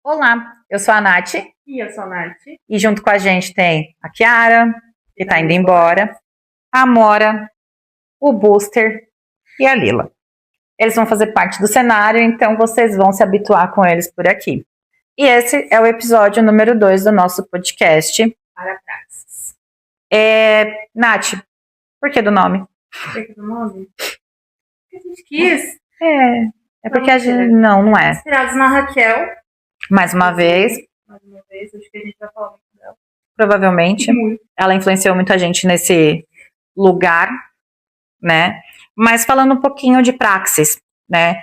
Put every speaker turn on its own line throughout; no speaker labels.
Olá, eu sou a Nath
E eu sou a Nath.
e junto com a gente tem a Kiara, que tá indo embora, a Amora, o Booster e a Lila. Eles vão fazer parte do cenário, então vocês vão se habituar com eles por aqui. E esse é o episódio número 2 do nosso podcast.
Para Praxis.
Nath, por que do nome?
Por que do nome? Porque a gente quis.
É porque a gente... Não é.
Inspirados na Raquel.
Mais uma vez,
Acho que a gente vai falar muito dela.
provavelmente.
Muito.
Ela influenciou muita gente nesse lugar, né? Mas falando um pouquinho de praxis, né?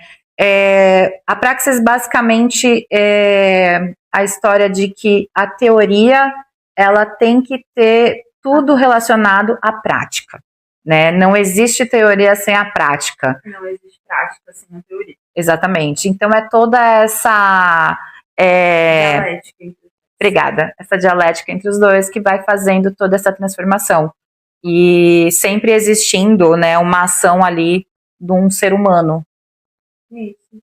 A praxis basicamente é a história de que a teoria ela tem que ter tudo relacionado à prática, né? Não existe teoria sem a prática.
Não existe prática sem a teoria.
Exatamente. Então é toda essa
Dialética.
Obrigada. Essa dialética entre os dois que vai fazendo toda essa transformação. E sempre existindo, né, uma ação ali de um ser humano.
Isso.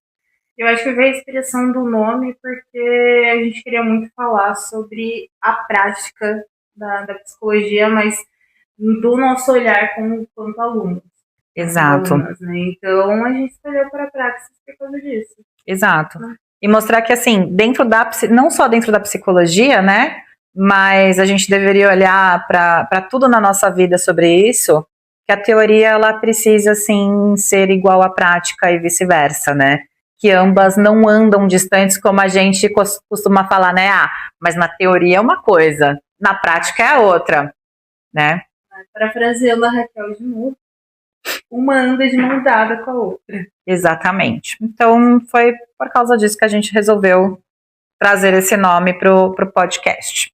Eu acho que veio a inspiração do nome porque a gente queria muito falar sobre a prática da psicologia, mas do nosso olhar quanto alunos.
Exato.
Alunas, né? Então a gente escolheu para a Praxis por causa disso.
Exato. E mostrar que, assim, não só dentro da psicologia, né, mas a gente deveria olhar para tudo na nossa vida sobre isso, que a teoria, ela precisa, assim, ser igual à prática e vice-versa, né, que ambas não andam distantes, como a gente costuma falar, né, mas na teoria é uma coisa, na prática é a outra, né.
Parafraseando a Raquel de novo, uma anda de mão dada com a outra.
Exatamente. Então, foi por causa disso que a gente resolveu trazer esse nome pro podcast.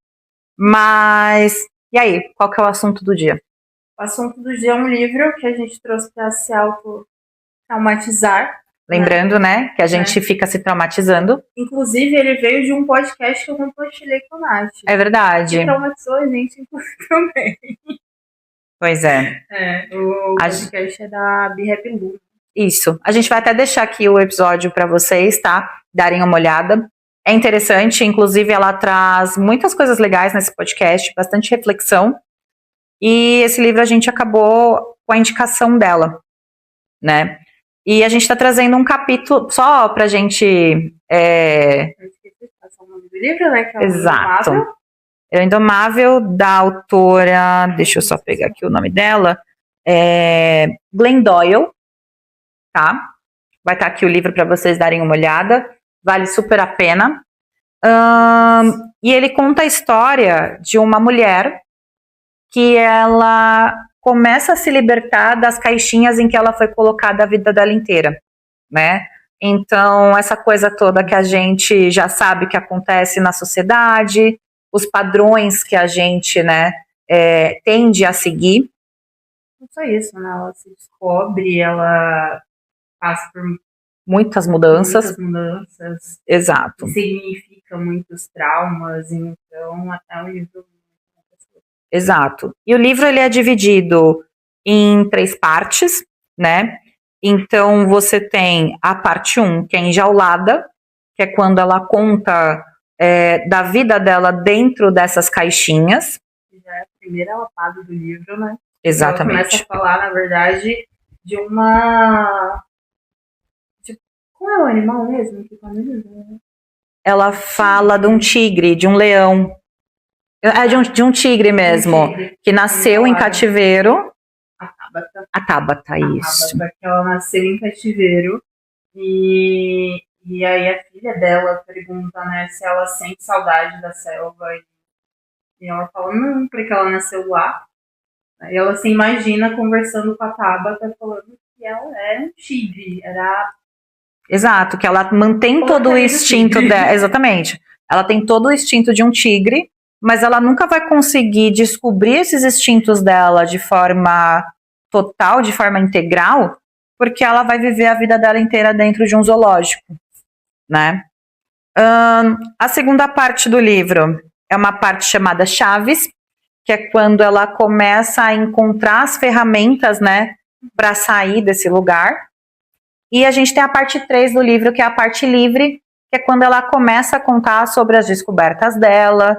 Mas, e aí, qual que é o assunto do dia?
O assunto do dia é um livro que a gente trouxe para se auto-traumatizar.
Lembrando, né, que a gente fica se traumatizando.
Inclusive, ele veio de um podcast que eu compartilhei com a Nath.
É verdade.
Que traumatizou a gente, inclusive, também.
Pois é.
O podcast é da Be Happy Lu.
Isso. A gente vai até deixar aqui o episódio para vocês, tá? Darem uma olhada. É interessante, inclusive ela traz muitas coisas legais nesse podcast, bastante reflexão. E esse livro a gente acabou com a indicação dela, né? E a gente está trazendo um capítulo só pra gente...
Eu esqueci de passar o nome do livro, né? Que é o
Exato.
Indomável.
É o Indomável, da autora... Deixa eu só pegar aqui o nome dela. Glenn Doyle, tá? Vai estar aqui o livro para vocês darem uma olhada. Vale super a pena. E ele conta a história de uma mulher que ela começa a se libertar das caixinhas em que ela foi colocada a vida dela inteira, né? Então, essa coisa toda que a gente já sabe que acontece na sociedade, os padrões que a gente, né, tende a seguir.
Não só isso, né? Ela se descobre, ela passa por
muitas mudanças. Exato.
Significa muitos traumas, então até o livro...
Exato. E o livro ele é dividido em 3 partes, né? Então você tem a parte 1, que é enjaulada, que é quando ela conta da vida dela dentro dessas caixinhas.
Já é a primeira lapada do livro, né?
Exatamente.
Ela começa a falar, na verdade, de uma... Qual é o animal mesmo que tá no livro?
Ela fala de um tigre, de um leão. De um tigre mesmo, que nasceu em cativeiro. A Tabata, isso.
Tabata, que ela nasceu em cativeiro. E aí a filha dela pergunta, né, se ela sente saudade da selva. E ela fala, não, porque ela nasceu lá. Aí ela se imagina conversando com a Tabata, falando que ela era um tigre,
Exato, que ela mantém todo o instinto dela. Exatamente. Ela tem todo o instinto de um tigre, mas ela nunca vai conseguir descobrir esses instintos dela de forma total, de forma integral, porque ela vai viver a vida dela inteira dentro de um zoológico, né? A segunda parte do livro é uma parte chamada Chaves, que é quando ela começa a encontrar as ferramentas, né, para sair desse lugar. E a gente tem a parte 3 do livro, que é a parte livre, que é quando ela começa a contar sobre as descobertas dela,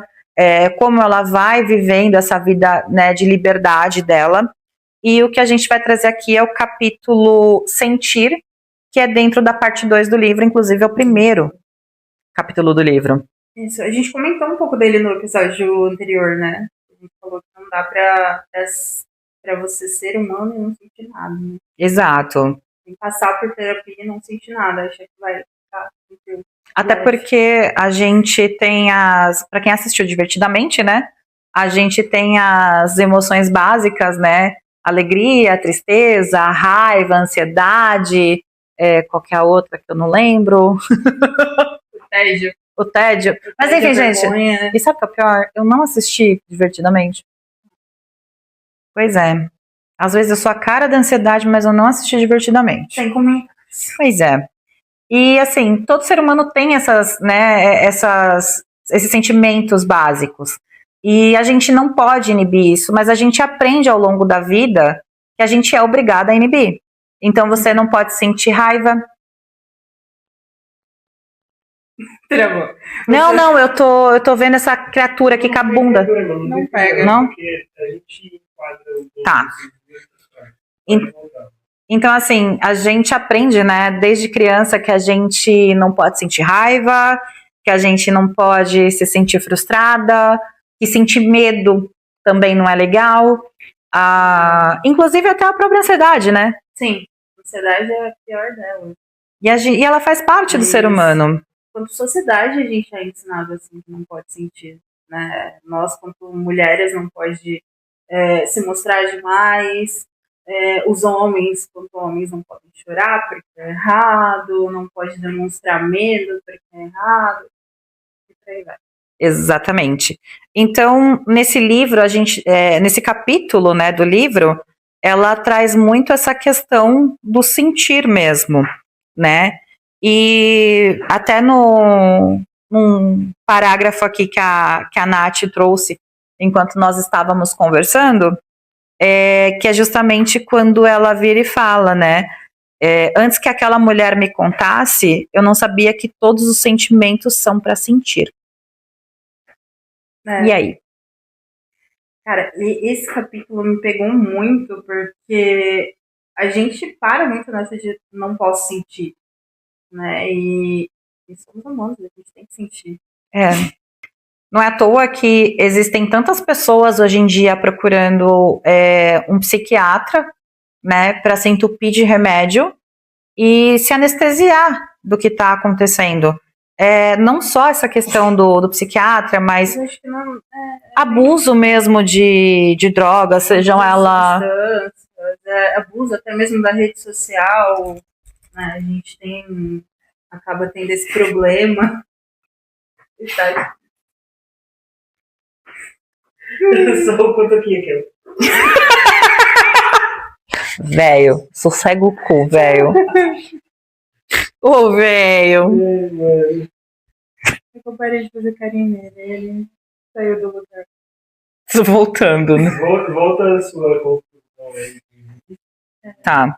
como ela vai vivendo essa vida, né, de liberdade dela. E o que a gente vai trazer aqui é o capítulo Sentir, que é dentro da parte 2 do livro, inclusive é o primeiro capítulo do livro.
Isso, a gente comentou um pouco dele no episódio anterior, né? A gente falou que não dá pra você ser humano e não sentir nada, né?
Exato.
Tem que passar por terapia e não sentir nada, achar que vai ficar tranquilo.
Até porque a gente tem para quem assistiu Divertidamente, né? A gente tem as emoções básicas, né? Alegria, tristeza, raiva, ansiedade, qualquer outra que eu não lembro.
O tédio.
O tédio. Mas enfim, gente,
vergonha.
E sabe o que é o pior? Eu não assisti Divertidamente. Pois é. Às vezes eu sou a cara da ansiedade, mas eu não assisti Divertidamente.
Sem comentários.
Pois é. E assim, todo ser humano tem esses sentimentos básicos. E a gente não pode inibir isso, mas a gente aprende ao longo da vida que a gente é obrigada a inibir. Então você não pode sentir raiva.
Travou.
Não, eu tô vendo essa criatura aqui com a bunda.
Não pega.
Não?
Porque a gente enquadra o
Tá. Então, assim, a gente aprende, né, desde criança que a gente não pode sentir raiva, que a gente não pode se sentir frustrada, que sentir medo também não é legal. Inclusive até a própria ansiedade, né?
Sim, a ansiedade é a pior dela.
E ela faz parte do ser humano.
Quanto sociedade a gente é ensinado assim que não pode sentir, né? Nós, quanto mulheres, não pode se mostrar demais. Os homens, quanto homens, não podem chorar porque é errado, não pode demonstrar medo porque é errado, e por aí vai.
Exatamente. Então, nesse livro, nesse capítulo, né, do livro, ela traz muito essa questão do sentir mesmo, né? E até num parágrafo aqui que a Nath trouxe enquanto nós estávamos conversando, que é justamente quando ela vira e fala, né? Antes que aquela mulher me contasse, eu não sabia que todos os sentimentos são para sentir. E aí?
Cara, esse capítulo me pegou muito porque a gente para muito nessa de não posso sentir, né? E somos humanos, a gente tem que sentir.
Não é à toa que existem tantas pessoas hoje em dia procurando um psiquiatra, né, para se entupir de remédio e se anestesiar do que está acontecendo. Não só essa questão do psiquiatra, mas
acho que não,
abuso mesmo de drogas, sejam ela...
abuso até mesmo da rede social, né? A gente acaba tendo esse problema.
Só o cotoquinho aqui.
Velho, sossega o cu, velho. Ô, velho.
Eu parei de fazer carinho nele, ele saiu do lugar.
Voltando, né?
Volta a sua conclusão aí.
Tá.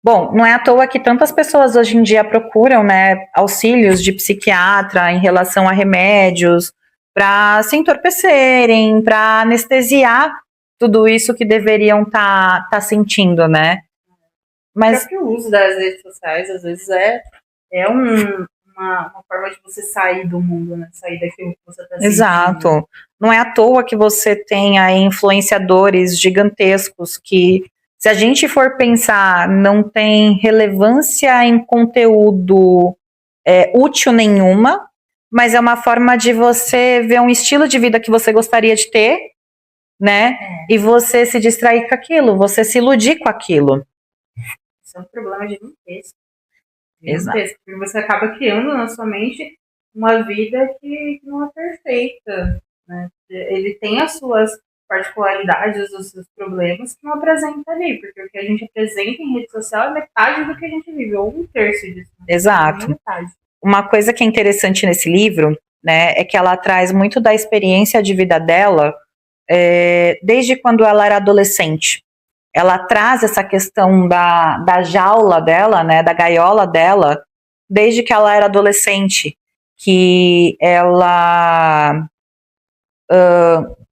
Bom, não é à toa que tantas pessoas hoje em dia procuram, né, auxílios de psiquiatra em relação a remédios para se entorpecerem, para anestesiar tudo isso que deveriam tá sentindo, né? Mas
o próprio uso das redes sociais, às vezes, uma forma de você sair do mundo, né? Sair daquilo que você está sentindo.
Exato. Não é à toa que você tem aí influenciadores gigantescos que, se a gente for pensar, não tem relevância em conteúdo útil nenhuma, mas é uma forma de você ver um estilo de vida que você gostaria de ter, né? E você se distrair com aquilo, você se iludir com aquilo.
Isso é um problema gigantesco.
Exato.
Porque você acaba criando na sua mente uma vida que não é perfeita, né? Ele tem as suas particularidades, os seus problemas que não apresenta ali, porque o que a gente apresenta em rede social é metade do que a gente vive, ou um terço disso. Né?
Exato.
Metade.
Uma coisa que é interessante nesse livro, né, é que ela traz muito da experiência de vida dela desde quando ela era adolescente. Ela traz essa questão da jaula dela, né, da gaiola dela, desde que ela era adolescente, que ela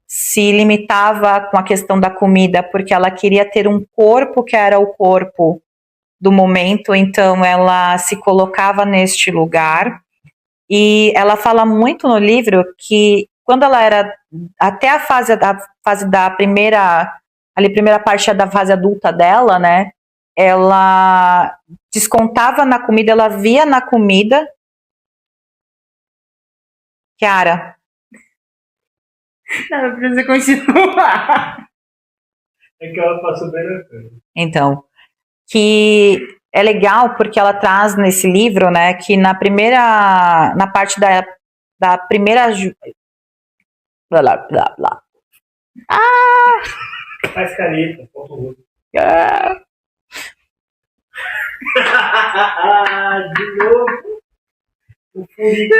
se limitava com a questão da comida porque ela queria ter um corpo que era o corpo do momento, então ela se colocava neste lugar. E ela fala muito no livro que quando ela era até a fase da primeira parte da fase adulta dela, né? Ela descontava na comida, ela via na comida. Kiara.
Não, precisa continuar.
É que ela passou bem na frente.
Então, que é legal porque ela traz nesse livro, né, que na parte da primeira blá, blá, blá.
Faz careta, ponto rosto. De novo. O furico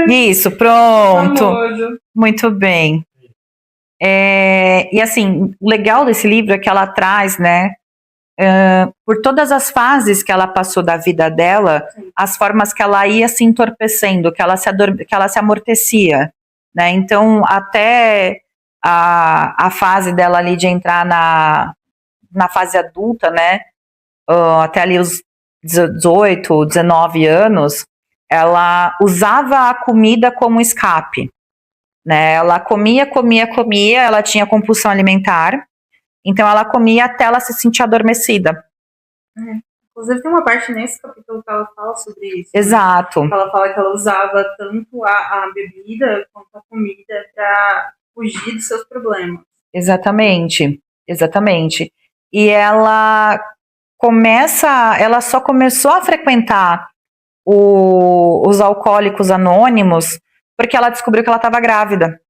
Isso, pronto.
Famoso.
Muito bem. E assim, o legal desse livro é que ela traz, né, por todas as fases que ela passou da vida dela, as formas que ela ia se entorpecendo, que ela se amortecia, né? Então, até a fase dela ali de entrar na fase adulta, né? Até ali os 18, 19 anos, ela usava a comida como escape, né? Ela comia, ela tinha compulsão alimentar, então ela comia até ela se sentir adormecida.
Inclusive tem uma parte nesse capítulo que ela fala sobre isso.
Exato.
Né? Ela fala que ela usava tanto a bebida quanto a comida para fugir dos seus problemas.
Exatamente. E ela só começou a frequentar os alcoólicos anônimos porque ela descobriu que ela estava grávida.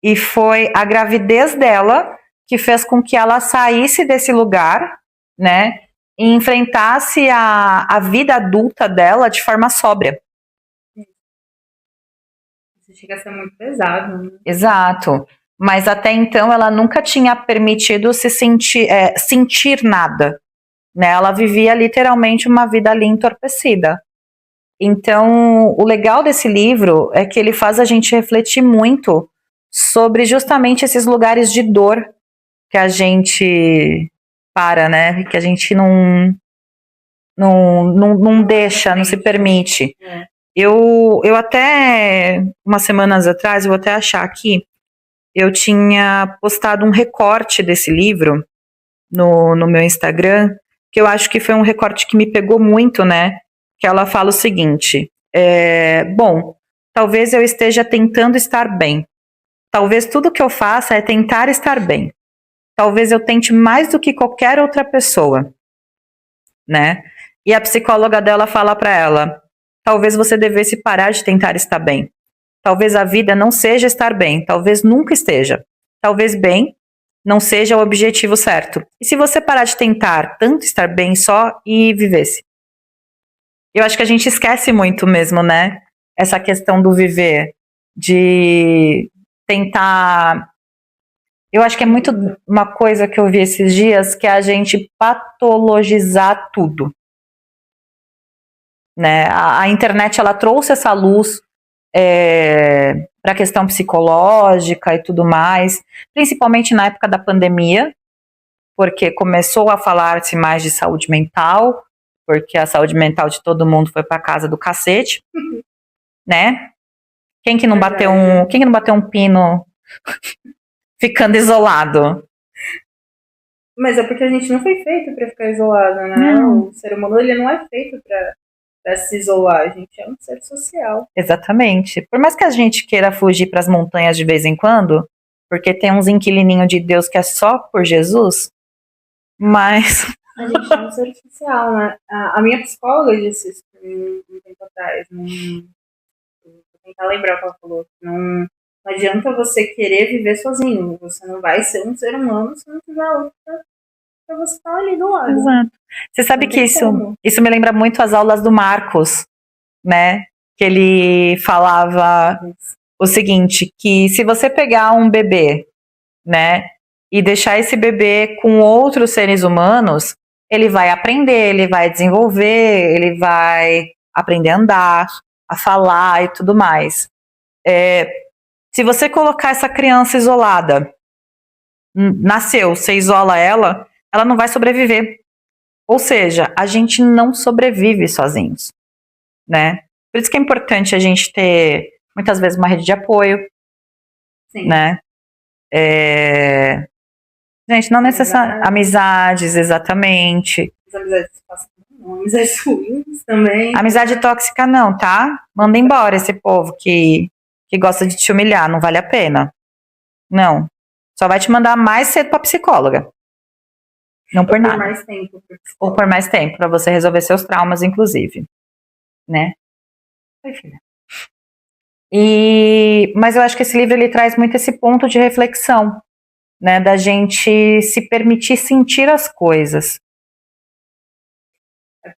E foi a gravidez dela que fez com que ela saísse desse lugar, né, e enfrentasse a vida adulta dela de forma sóbria.
Isso chega a ser muito pesado, né?
Exato. Mas até então ela nunca tinha permitido se sentir nada, né? Ela vivia literalmente uma vida ali entorpecida. Então, o legal desse livro é que ele faz a gente refletir muito sobre justamente esses lugares de dor que a gente né? Que a gente não deixa, não se permite. Eu até, umas semanas atrás, eu vou até achar aqui, eu tinha postado um recorte desse livro no meu Instagram, que eu acho que foi um recorte que me pegou muito, né? Que ela fala o seguinte, bom, talvez eu esteja tentando estar bem. Talvez tudo que eu faça é tentar estar bem. Talvez eu tente mais do que qualquer outra pessoa, né? E a psicóloga dela fala para ela, talvez você devesse parar de tentar estar bem. Talvez a vida não seja estar bem, talvez nunca esteja. Talvez bem não seja o objetivo certo. E se você parar de tentar tanto estar bem só e vivesse? Eu acho que a gente esquece muito mesmo, né? Essa questão do viver, de tentar... Eu acho que é muito uma coisa que eu vi esses dias, que é a gente patologizar tudo. Né? A internet, ela trouxe essa luz para a questão psicológica e tudo mais, principalmente na época da pandemia, porque começou a falar-se mais de saúde mental, porque a saúde mental de todo mundo foi para casa do cacete, né? Quem que não bateu um pino ficando isolado?
Mas é porque a gente não foi feito para ficar isolado, né? Não. O ser humano, ele não é feito para se isolar, a gente é um ser social.
Exatamente. Por mais que a gente queira fugir para as montanhas de vez em quando, porque tem uns inquilininhos de Deus que é só por Jesus, mas...
A gente é um ser social, né? A minha psicóloga disse isso um tempo atrás, vou tentar lembrar o que ela falou, não adianta você querer viver sozinho, você não vai ser um ser humano se não tiver outro para você estar ali do lado.
Exato. Você sabe que isso me lembra muito as aulas do Marcos, né? Que ele falava o seguinte, que se você pegar um bebê, né, e deixar esse bebê com outros seres humanos, ele vai aprender, ele vai desenvolver, ele vai aprender a andar, a falar e tudo mais. Se você colocar essa criança isolada, nasceu, você isola ela, ela não vai sobreviver. Ou seja, a gente não sobrevive sozinhos, né? Por isso que é importante a gente ter, muitas vezes, uma rede de apoio,
Sim.
né? Gente, não necessariamente. Amizades, exatamente.
As amizades passam, amizades ruins também.
Amizade tóxica não, tá? Manda embora esse povo que gosta de te humilhar, não vale a pena. Não. Só vai te mandar mais cedo pra psicóloga. Não por nada.
Por mais tempo.
Ou por mais tempo, pra você resolver seus traumas, inclusive. Né? Oi, filha. Mas eu acho que esse livro ele traz muito esse ponto de reflexão, né? Da gente se permitir sentir as coisas.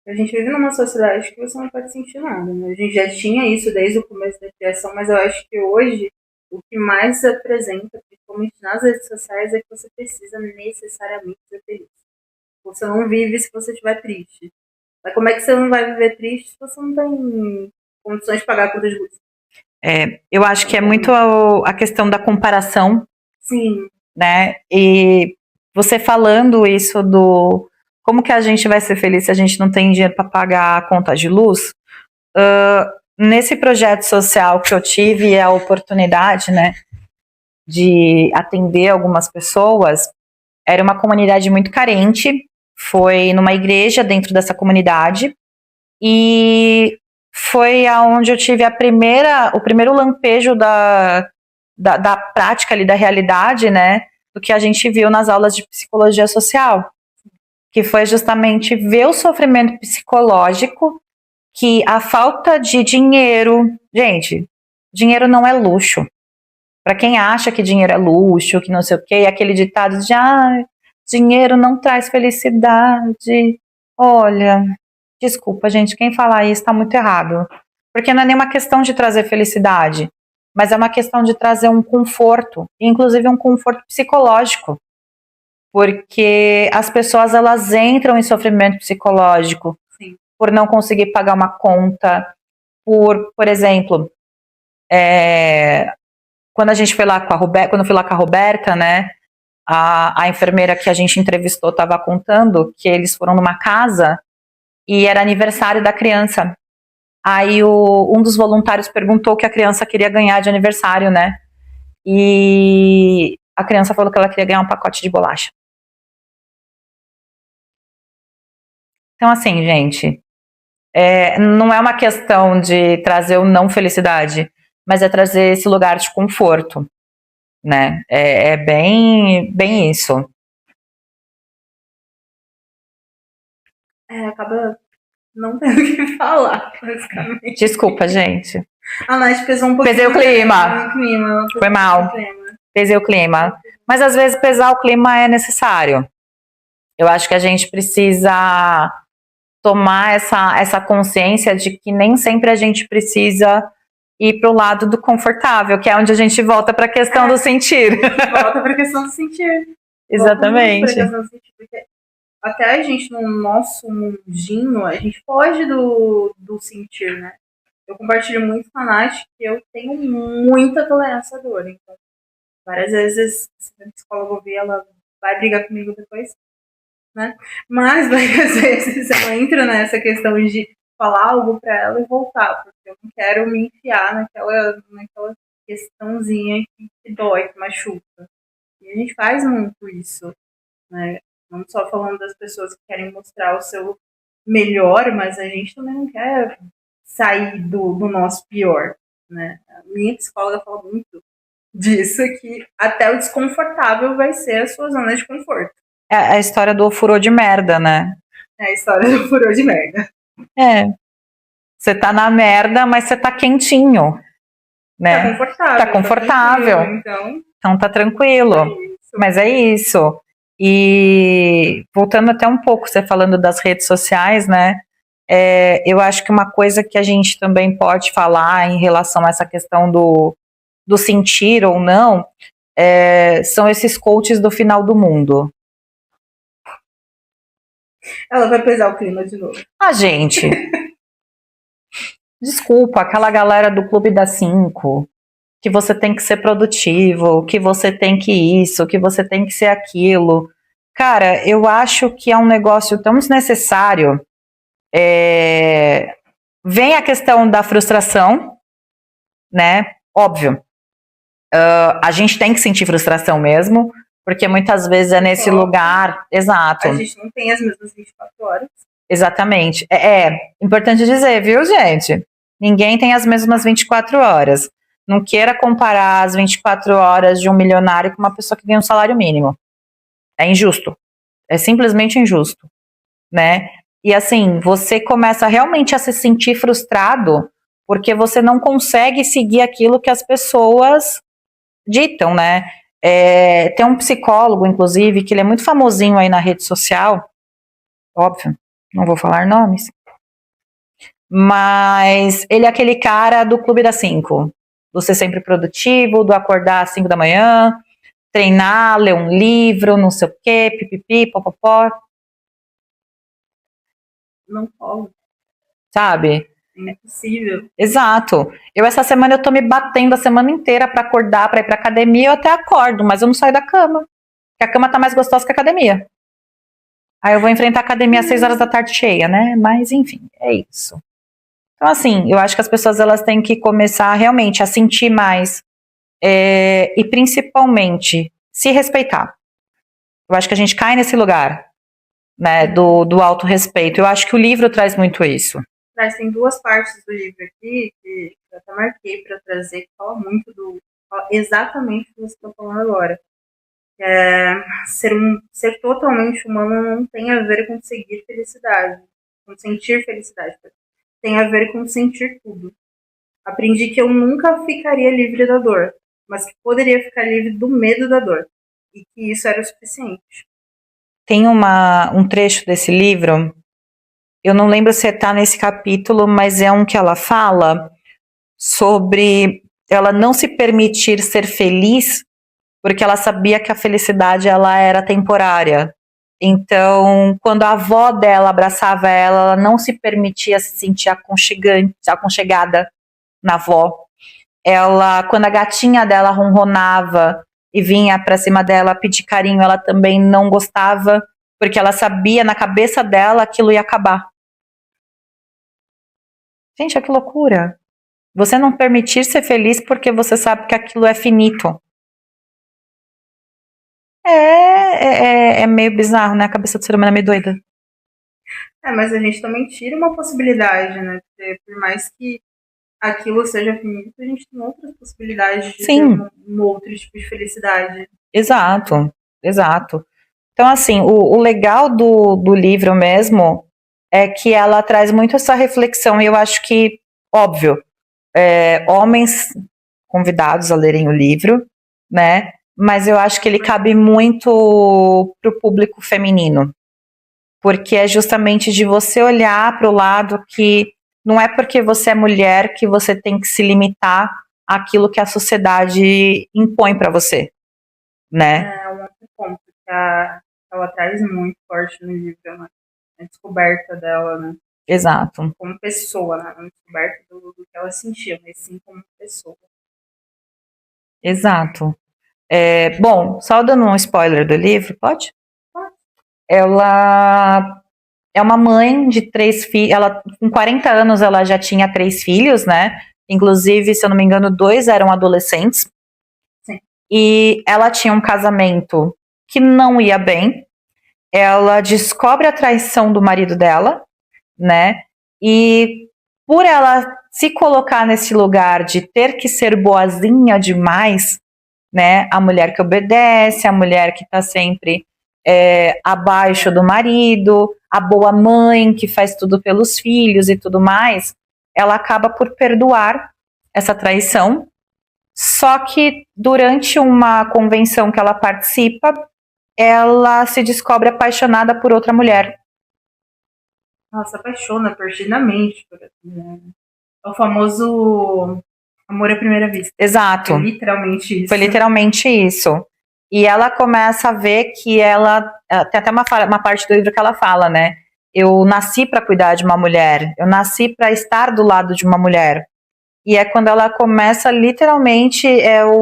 A gente vive numa sociedade que você não pode sentir nada, né? A gente já tinha isso desde o começo da criação, mas eu acho que hoje o que mais se apresenta, principalmente nas redes sociais, é que você precisa necessariamente ser feliz. Você não vive se você estiver triste. Mas como é que você não vai viver triste se você não tem condições de pagar a conta de luz?
Eu acho que é muito a questão da comparação.
Sim.
Né? E você falando isso do como que a gente vai ser feliz se a gente não tem dinheiro para pagar a conta de luz, nesse projeto social que eu tive a oportunidade, né, de atender algumas pessoas, era uma comunidade muito carente, foi numa igreja dentro dessa comunidade, e foi aonde eu tive o primeiro lampejo da prática ali, da realidade, né, do que a gente viu nas aulas de psicologia social, que foi justamente ver o sofrimento psicológico, que a falta de dinheiro, gente, dinheiro não é luxo. Para quem acha que dinheiro é luxo, que não sei o quê, aquele ditado de dinheiro não traz felicidade. Olha, desculpa, gente, quem falar isso está muito errado. Porque não é nenhuma questão de trazer felicidade, mas é uma questão de trazer um conforto, inclusive um conforto psicológico. Porque as pessoas, elas entram em sofrimento psicológico.
Sim.
Por não conseguir pagar uma conta, por exemplo, quando a gente foi lá com a Roberta, quando eu fui lá com a Roberta, né, a enfermeira que a gente entrevistou estava contando que eles foram numa casa e era aniversário da criança. Aí um dos voluntários perguntou o que a criança queria ganhar de aniversário, né? E a criança falou que ela queria ganhar um pacote de bolacha. Então, assim, gente, não é uma questão de trazer ou não felicidade, mas é trazer esse lugar de conforto, né? É bem, bem isso.
Acaba não tendo o que falar, basicamente.
Desculpa, gente.
A Nath pesou um pouquinho.
Pesei o clima. Foi mal. Pesei o clima. Mas às vezes pesar o clima é necessário. Eu acho que a gente precisa tomar essa consciência de que nem sempre a gente precisa ir para o lado do confortável, que é onde a gente volta para a questão do sentir.
Volta para a questão do sentir.
Exatamente.
Porque até a gente, no nosso mundinho, a gente foge do sentir, né? Eu compartilho muito com a Nath que eu tenho muita tolerância à dor. Então, várias vezes, se a psicóloga ouvir, ela vai brigar comigo depois, né? Mas várias vezes ela entra nessa questão de falar algo para ela e voltar, porque eu não quero me enfiar naquela questãozinha que dói, que machuca. E a gente faz muito isso, né? Não só falando das pessoas que querem mostrar o seu melhor, mas a gente também não quer sair do nosso pior, né? A minha psicóloga fala muito disso, que até o desconfortável vai ser a sua zona de conforto.
É a história do furor de merda, né?
É a história do furor de merda.
Você tá na merda, mas você tá quentinho, né?
Tá confortável.
Tá confortável. Então tá tranquilo. Mas é isso. E voltando até um pouco, você falando das redes sociais, né? Eu acho que uma coisa que a gente também pode falar em relação a essa questão do sentir ou não, são esses coaches do final do mundo.
Ela vai pesar o clima de novo.
Ah, gente. Desculpa, aquela galera do Clube das 5, que você tem que ser produtivo, que você tem que isso, que você tem que ser aquilo. Cara, eu acho que é um negócio tão desnecessário. Vem a questão da frustração, né? Óbvio. A gente tem que sentir frustração mesmo, porque muitas vezes é nesse lugar. Exato.
A gente não tem as mesmas 24 horas.
Exatamente. É importante dizer, viu, gente? Ninguém tem as mesmas 24 horas. Não queira comparar as 24 horas de um milionário com uma pessoa que ganha um salário mínimo. É injusto. É simplesmente injusto, né? E assim, você começa realmente a se sentir frustrado porque você não consegue seguir aquilo que as pessoas ditam, né? Tem um psicólogo, inclusive, que ele é muito famosinho aí na rede social. Óbvio, não vou falar nomes. Mas ele é aquele cara do Clube das 5. Do ser sempre produtivo, do acordar às 5 da manhã, treinar, ler um livro, não sei o quê, pipipi, popopó.
Não rola.
Sabe?
Não é possível.
Exato. Essa semana eu tô me batendo a semana inteira pra acordar, pra ir pra academia, eu até acordo, mas eu não saio da cama. Porque a cama tá mais gostosa que a academia. Aí eu vou enfrentar a academia às 6 horas da tarde cheia, né? Mas, enfim, é isso. Então, assim, eu acho que as pessoas elas têm que começar realmente a sentir mais e, principalmente, se respeitar. Eu acho que a gente cai nesse lugar, né, do autorrespeito. Eu acho que o livro traz muito isso.
Tem 2 partes do livro aqui que eu até marquei para trazer, que fala muito fala exatamente o que você está falando agora. Ser totalmente humano não tem a ver com seguir felicidade, com sentir felicidade. Tem a ver com sentir tudo. Aprendi que eu nunca ficaria livre da dor, mas que poderia ficar livre do medo da dor. E que isso era o suficiente.
Tem um trecho desse livro, eu não lembro se está nesse capítulo, mas é um que ela fala sobre ela não se permitir ser feliz porque ela sabia que a felicidade ela era temporária. Então, quando a avó dela abraçava ela não se permitia se sentir aconchegada na avó. Quando a gatinha dela ronronava e vinha pra cima dela pedir carinho, ela também não gostava, porque ela sabia na cabeça dela aquilo ia acabar. Gente, que loucura. Você não permitir ser feliz porque você sabe que aquilo é finito. É meio bizarro, né? A cabeça do ser humano é meio doida.
Mas a gente também tira uma possibilidade, né? Porque por mais que aquilo seja finito, a gente tem outras possibilidades de ter um outro tipo de felicidade.
Exato. Então, assim, o legal do livro mesmo é que ela traz muito essa reflexão, e eu acho que, óbvio, homens convidados a lerem o livro, né? Mas eu acho que ele cabe muito para o público feminino, porque é justamente de você olhar para o lado que não é porque você é mulher que você tem que se limitar àquilo que a sociedade impõe para você, né?
É um outro ponto que ela traz muito forte no livro, né? A descoberta dela, né?
Exato.
Como pessoa, né? A descoberta do que ela sentia, mas sim como pessoa.
Exato. Bom, só dando um spoiler do livro, pode?
Pode.
Ela é uma mãe de 3 filhos. Ela, com 40 anos, ela já tinha 3 filhos, né? Inclusive, se eu não me engano, 2 eram adolescentes.
Sim.
E ela tinha um casamento que não ia bem. Ela descobre a traição do marido dela, né? E por ela se colocar nesse lugar de ter que ser boazinha demais, né? A mulher que obedece, a mulher que está sempre abaixo do marido, a boa mãe que faz tudo pelos filhos e tudo mais, ela acaba por perdoar essa traição. Só que durante uma convenção que ela participa, ela se descobre apaixonada por outra mulher.
Ela se apaixona perdidamente por essa mulher. É o famoso amor à primeira vista.
Exato.
Foi literalmente isso.
Foi literalmente isso. E ela começa a ver que tem até uma parte do livro que ela fala, né? Eu nasci para cuidar de uma mulher, eu nasci para estar do lado de uma mulher. E é quando ela começa, literalmente,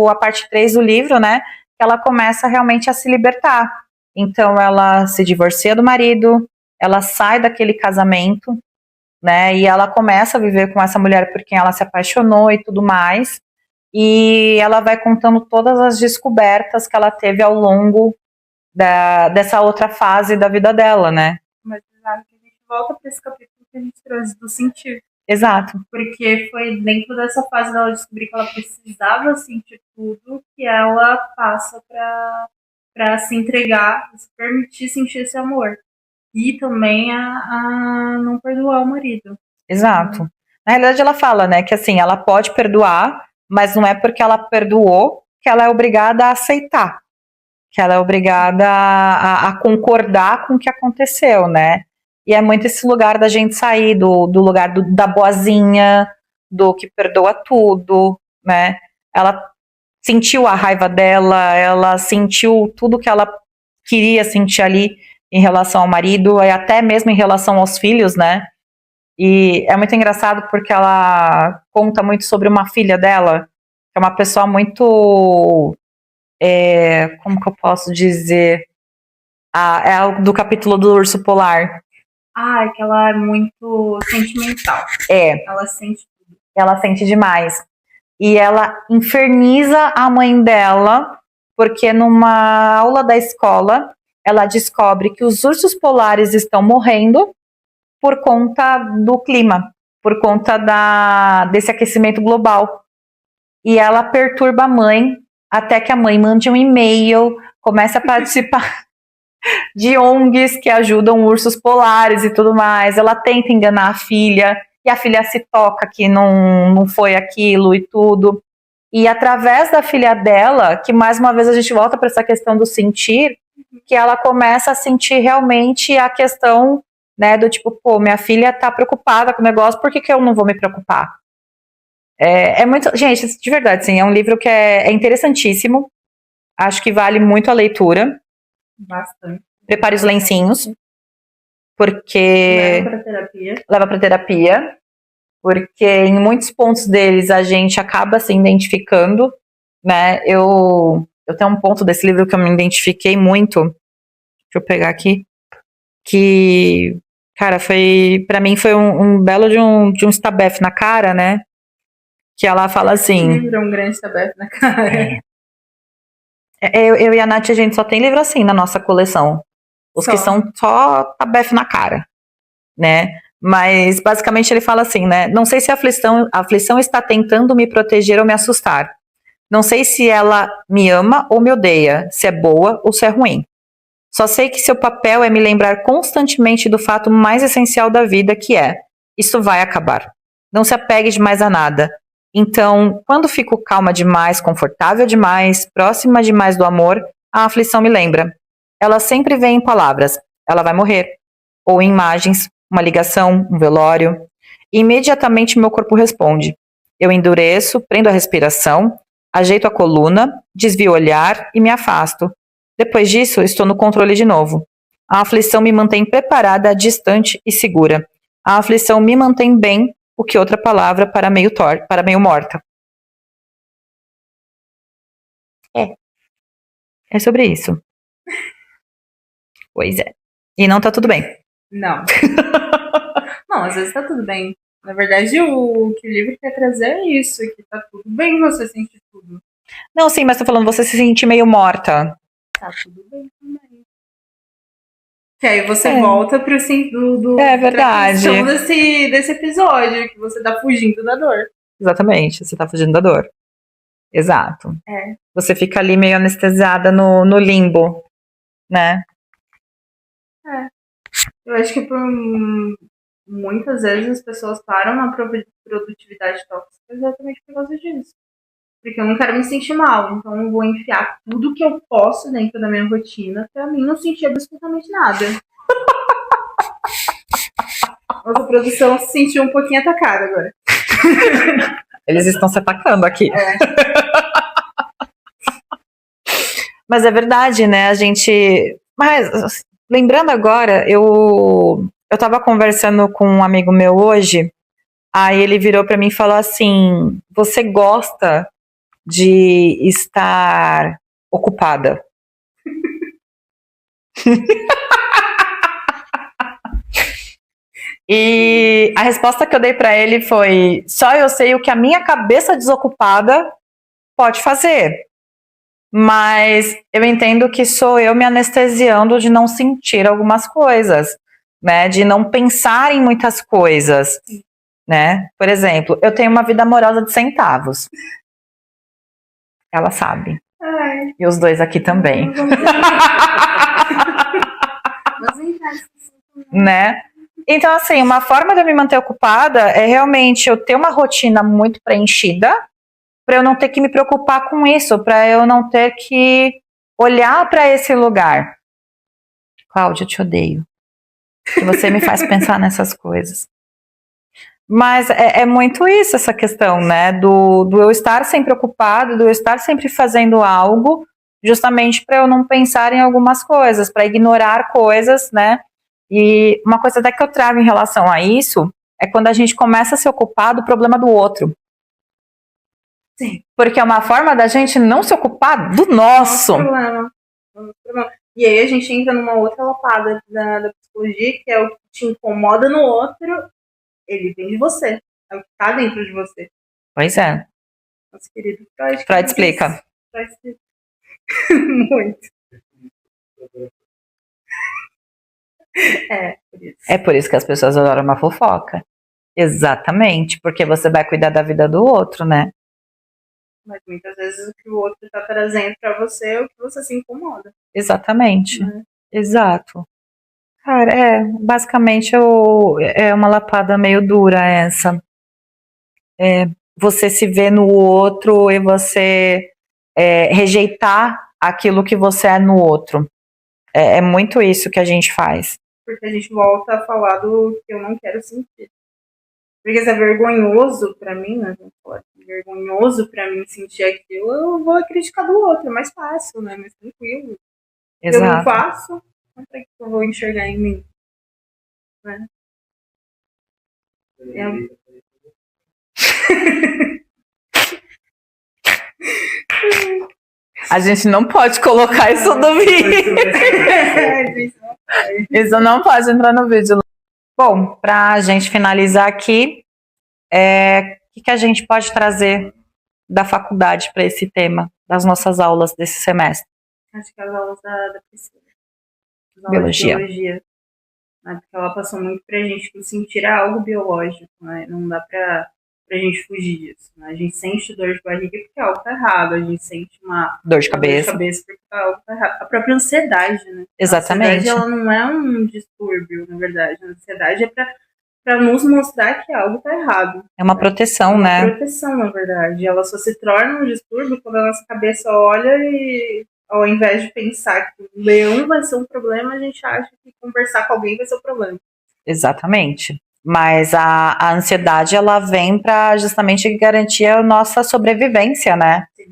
a parte 3 do livro, né? Que ela começa realmente a se libertar. Então, ela se divorcia do marido, ela sai daquele casamento, né? E ela começa a viver com essa mulher por quem ela se apaixonou e tudo mais. E ela vai contando todas as descobertas que ela teve ao longo dessa outra fase da vida dela, né?
Mas exato, a gente volta para esse capítulo que a gente trouxe do sentir.
Exato.
Porque foi dentro dessa fase dela descobrir que ela precisava sentir tudo que ela passa para se entregar, se permitir sentir esse amor. E também a não perdoar o marido.
Exato. Na realidade, ela fala, né, que assim, ela pode perdoar, mas não é porque ela perdoou que ela é obrigada a aceitar. Que ela é obrigada a concordar com o que aconteceu, né? E é muito esse lugar da gente sair do lugar da boazinha, do que perdoa tudo, né? Ela sentiu a raiva dela, ela sentiu tudo que ela queria sentir ali em relação ao marido, e até mesmo em relação aos filhos, né? E é muito engraçado porque ela conta muito sobre uma filha dela, que é uma pessoa muito... como que eu posso dizer? É do capítulo do Urso Polar.
É que ela é muito sentimental. Ela sente tudo.
Ela sente demais. E ela inferniza a mãe dela, porque numa aula da escola, ela descobre que os ursos polares estão morrendo por conta do clima, por conta desse aquecimento global. E ela perturba a mãe, até que a mãe mande um e-mail, comece a participar de ONGs que ajudam ursos polares e tudo mais. Ela tenta enganar a filha, e a filha se toca que não foi aquilo e tudo. E através da filha dela, que mais uma vez a gente volta para essa questão do sentir, que ela começa a sentir realmente a questão, né, do tipo, pô, minha filha tá preocupada com o negócio, por que eu não vou me preocupar? É muito... Gente, de verdade, sim, é um livro que é interessantíssimo. Acho que vale muito a leitura.
Bastante.
Prepare os lencinhos, porque... Leva pra terapia. Porque em muitos pontos deles a gente acaba se identificando, né? Eu tenho um ponto desse livro que eu me identifiquei muito. Deixa eu pegar aqui. Que, cara, pra mim foi um belo de um stabef na cara, né? Que ela fala assim...
Livro é um grande stabef na cara.
Eu e a Nath, a gente só tem livro assim na nossa coleção. Os que são só stabef na cara, né? Mas, basicamente, ele fala assim, né? Não sei se a aflição está tentando me proteger ou me assustar. Não sei se ela me ama ou me odeia, se é boa ou se é ruim. Só sei que seu papel é me lembrar constantemente do fato mais essencial da vida, que é: isso vai acabar. Não se apegue demais a nada. Então, quando fico calma demais, confortável demais, próxima demais do amor, a aflição me lembra. Ela sempre vem em palavras: ela vai morrer. Ou em imagens, uma ligação, um velório. E imediatamente meu corpo responde. Eu endureço, prendo a respiração, ajeito a coluna, desvio o olhar e me afasto. Depois disso, estou no controle de novo. A aflição me mantém preparada, distante e segura. A aflição me mantém bem, o que outra palavra para meio morta. É sobre isso. Pois é. E não tá tudo bem.
Não. Não, às vezes tá tudo bem. Na verdade, o que o livro quer trazer é isso, que tá tudo bem você sentir tudo.
Não, sim, mas tô falando você se sentir meio morta.
Tá tudo bem também. Que aí você volta pro
É verdade.
desse episódio, que você tá fugindo da dor.
Exatamente, você tá fugindo da dor. Exato.
É.
Você fica ali meio anestesiada no limbo, né?
Eu acho que por muitas vezes as pessoas param na produtividade tóxica exatamente por causa disso. Porque eu não quero me sentir mal, então eu vou enfiar tudo que eu posso dentro da minha rotina pra mim não sentir absolutamente nada. Nossa produção se sentiu um pouquinho atacada agora.
Eles estão se atacando aqui. Mas é verdade, né? A gente. Mas, lembrando agora, eu tava conversando com um amigo meu hoje, aí ele virou pra mim e falou assim: Você gosta de estar ocupada? E a resposta que eu dei pra ele foi: Só eu sei o que a minha cabeça desocupada pode fazer. Mas eu entendo que sou eu me anestesiando de não sentir algumas coisas, né? De não pensar em muitas coisas, né? Por exemplo, eu tenho uma vida amorosa de centavos. Ela sabe.
Ai,
E os dois aqui também,
vamos entrar nesse assunto.
né? Então, assim, uma forma de eu me manter ocupada é realmente eu ter uma rotina muito preenchida, para eu não ter que me preocupar com isso, para eu não ter que olhar para esse lugar. Cláudia, eu te odeio. Que você me faz pensar nessas coisas. Mas é muito isso, essa questão, né? Do eu estar sempre ocupado, do eu estar sempre fazendo algo, justamente para eu não pensar em algumas coisas, para ignorar coisas, né? E uma coisa até que eu trago em relação a isso é quando a gente começa a se ocupar do problema do outro.
Sim.
Porque é uma forma da gente não se ocupar do nosso.
Nosso problema. E aí a gente entra numa outra lapada da psicologia, que é o que te incomoda no outro, ele vem de você. É o que tá dentro de você.
Pois é.
Nosso querido Freud.
Freud explica.
Freud explica. Muito. Por isso.
É por isso que as pessoas adoram uma fofoca. Exatamente, porque você vai cuidar da vida do outro, né?
Mas muitas vezes o que o outro tá trazendo pra você é o que você se incomoda.
Exatamente.
Né?
Exato. Cara, basicamente é uma lapada meio dura essa. Você se vê no outro e você rejeitar aquilo que você é no outro. É muito isso que a gente faz.
Porque a gente volta a falar do que eu não quero sentir. Porque se é vergonhoso pra mim, né? Vamos falar assim, vergonhoso pra mim sentir aquilo, eu vou criticar do outro. É mais fácil, né? Mais tranquilo. Eu não
Exato.
faço, como é que eu vou enxergar em mim? Né?
A gente não pode colocar isso no vídeo. Isso não pode entrar no vídeo. Bom, pra gente finalizar aqui, o que a gente pode trazer da faculdade para esse tema, das nossas aulas desse semestre?
Acho que as aulas da Priscila. As aulas
Biologia.
de biologia. Né? Porque ela passou muito pra gente que sentir é algo biológico, né? Não dá pra gente fugir disso. Né? A gente sente dor de barriga porque algo tá errado, a gente sente uma
Dor de cabeça.
porque algo tá errado. A própria ansiedade, né?
Exatamente.
A ansiedade, ela não é um distúrbio, na verdade. A ansiedade é pra nos mostrar que algo tá errado.
É uma proteção, né?
Uma proteção, na verdade. Ela só se torna um distúrbio quando a nossa cabeça olha e, ao invés de pensar que o leão vai ser um problema, a gente acha que conversar com alguém vai ser um problema.
Exatamente. Mas a ansiedade, ela vem para justamente garantir a nossa sobrevivência, né?
Sim.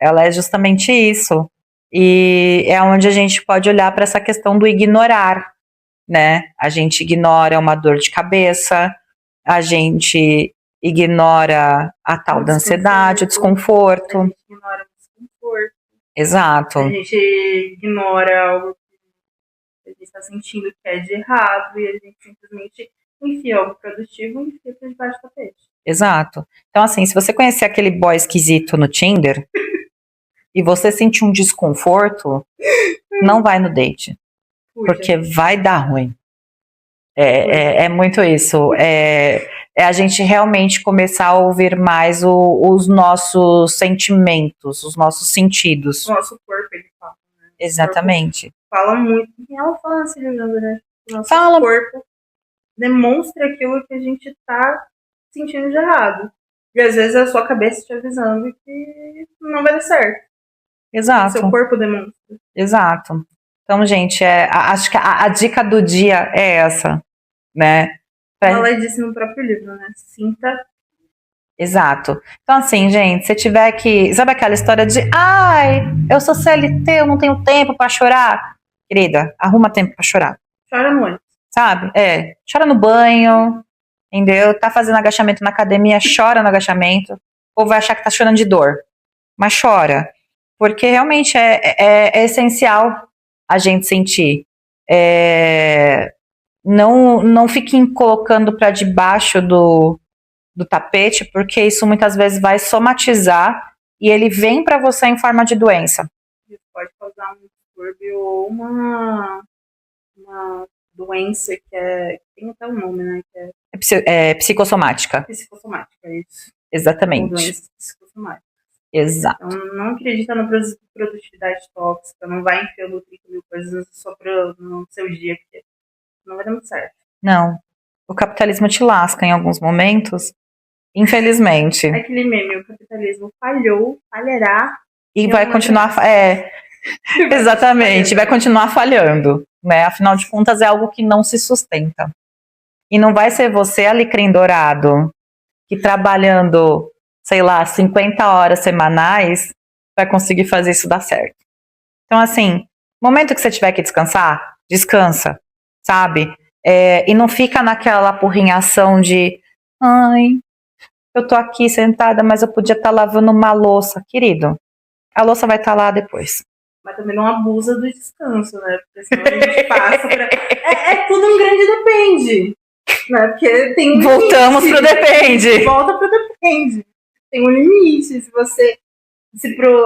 Ela é justamente isso. E é onde a gente pode olhar para essa questão do ignorar, né? A gente ignora uma dor de cabeça, a gente ignora a tal da ansiedade, o desconforto.
A gente ignora o desconforto.
Exato.
A gente ignora algo que a gente está sentindo que é de errado e a gente simplesmente enfia algo produtivo e enfia para debaixo do tapete.
Exato. Então, assim, se você conhecer aquele boy esquisito no Tinder e você sentir um desconforto, não vai no date.
Puxa.
Porque vai dar ruim. É muito isso. É a gente realmente começar a ouvir mais os nossos sentimentos, os nossos sentidos.
O nosso corpo, ele fala. Né?
Exatamente.
Fala muito. Ela fala assim, na verdade. O nosso
Fala.
corpo demonstra aquilo que a gente tá sentindo de errado. E às vezes é a sua cabeça te avisando que não vai dar certo.
Exato.
O seu corpo demonstra.
Exato. Então, gente, acho que a dica do dia é essa, né?
Ela disse no próprio livro, né? Sinta
Exato. Então, assim, gente, se tiver que. Sabe aquela história de ai, eu sou CLT, eu não tenho tempo pra chorar? Querida, arruma tempo pra chorar.
Chora no ônibus.
Sabe? Chora no banho, entendeu? Tá fazendo agachamento na academia, chora no agachamento. Ou vai achar que tá chorando de dor. Mas chora. Porque realmente é essencial a gente sentir. Não fiquem colocando pra debaixo do tapete, porque isso muitas vezes vai somatizar e ele vem pra você em forma de doença.
Isso pode causar um distúrbio ou uma doença que tem até um nome, né? Que
É psicossomática.
psicossomática, isso. Ou
Exatamente.
doenças psicossomáticas.
Exato.
Então, não acredita na produtividade tóxica, não vai enfiando 30 mil coisas no seu dia, porque não vai dar muito certo.
Não. O capitalismo te lasca em alguns momentos, infelizmente.
É aquele meme, o capitalismo falhou, falhará.
E vai continuar. Exatamente, vai continuar falhando. Né? Afinal de contas, é algo que não se sustenta. E não vai ser você, alecrim dourado, que trabalhando, sei lá, 50 horas semanais, vai conseguir fazer isso dar certo. Então, assim, momento que você tiver que descansar, descansa, sabe? E não fica naquela apurrinhação de ai, eu tô aqui sentada, mas eu podia estar lavando uma louça. Querido, a louça vai estar lá depois.
Mas também não abusa do descanso, né? Porque senão a gente passa pra... É tudo um grande depende. Né? Porque tem um
Voltamos
limite.
pro depende.
Volta pro depende. Tem um limite. Se você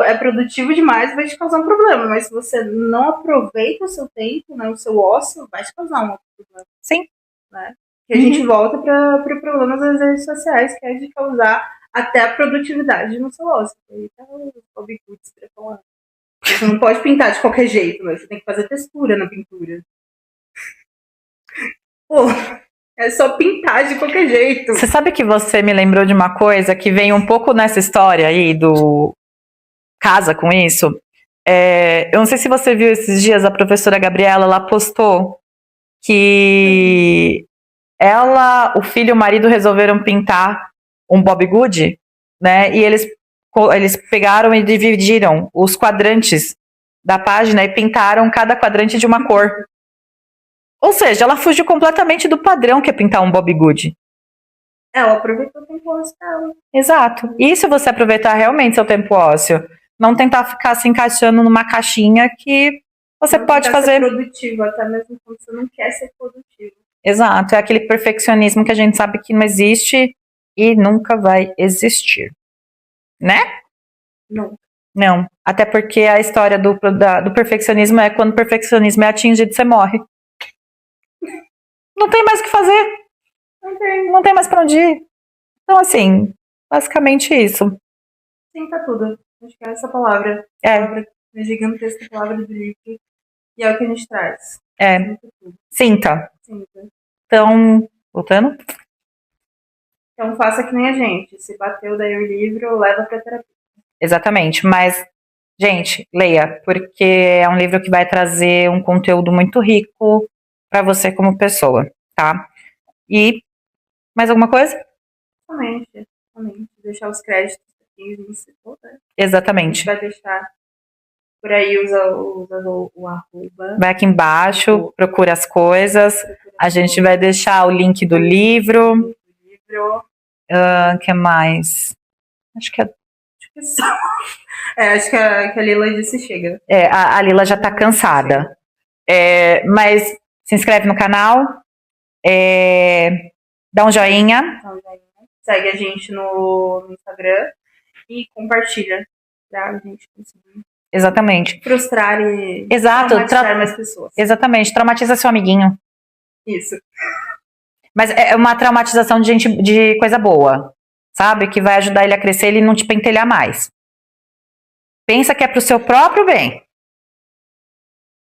é produtivo demais, vai te causar um problema. Mas se você não aproveita o seu tempo, né, o seu ócio, vai te causar um outro problema.
Sim.
Né? E a gente volta para o problema das redes sociais, que é de causar até a produtividade no seu ócio. Aí tá o Bobby Goods pra falar. Você não pode pintar de qualquer jeito, né? Você tem que fazer textura na pintura. Pô, é só pintar de qualquer jeito.
Você sabe que você me lembrou de uma coisa que vem um pouco nessa história aí do casa com isso? Eu não sei se você viu esses dias, a professora Gabriela, ela postou que ela, o filho e o marido resolveram pintar um Bob Good, né? E eles pegaram e dividiram os quadrantes da página e pintaram cada quadrante de uma cor. Ou seja, ela fugiu completamente do padrão que é pintar um Bob Good.
Ela aproveitou o tempo ósseo dela.
Exato. E se você aproveitar realmente seu tempo ósseo, não tentar ficar se encaixando numa caixinha que você
não
pode fazer.
Ser produtivo, até mesmo quando você não quer ser produtivo.
Exato. É aquele perfeccionismo que a gente sabe que não existe e nunca vai existir. Né?
Não.
Não. Até porque a história do perfeccionismo é quando o perfeccionismo é atingido, você morre. Não tem mais o que fazer. Não tem mais pra onde ir. Então, assim, basicamente isso.
Sim, tá tudo. Acho que é essa palavra. Palavra gigantesca, palavra do livro. E é o que a gente traz.
Sinta. Então, voltando.
Então faça que nem a gente. Se bateu daí o livro, leva pra terapia.
Exatamente. Mas, gente, leia, porque é um livro que vai trazer um conteúdo muito rico pra você como pessoa, tá? E mais alguma coisa?
Exatamente. Deixar os créditos aqui no setor, né?
Exatamente.
A gente vai deixar por aí, usa o arroba.
Vai aqui embaixo, procura as coisas. A gente vai deixar o link do livro. Que mais? Acho que
só. Acho que a Lila disse chega.
A Lila já tá cansada. Mas se inscreve no canal. Dá um joinha.
Segue a gente no Instagram e compartilha pra gente conseguir.
Exatamente.
Frustrar e
traumatizar
mais pessoas.
Exatamente. Traumatiza seu amiguinho.
Isso.
Mas é uma traumatização de coisa boa. Sabe? Que vai ajudar ele a crescer e ele não te pentelhar mais. Pensa que é pro seu próprio bem.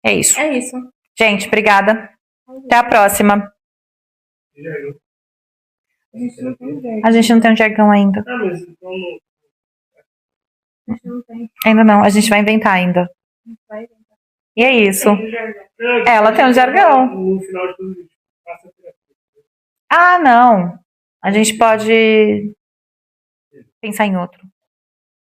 É isso.
É isso.
Gente, obrigada. Até a próxima. A gente não tem um jargão ainda. Ainda não. A gente vai inventar ainda. E é isso. Ela tem um jargão.
No final de tudo isso.
Ah, não. A gente pode pensar em outro.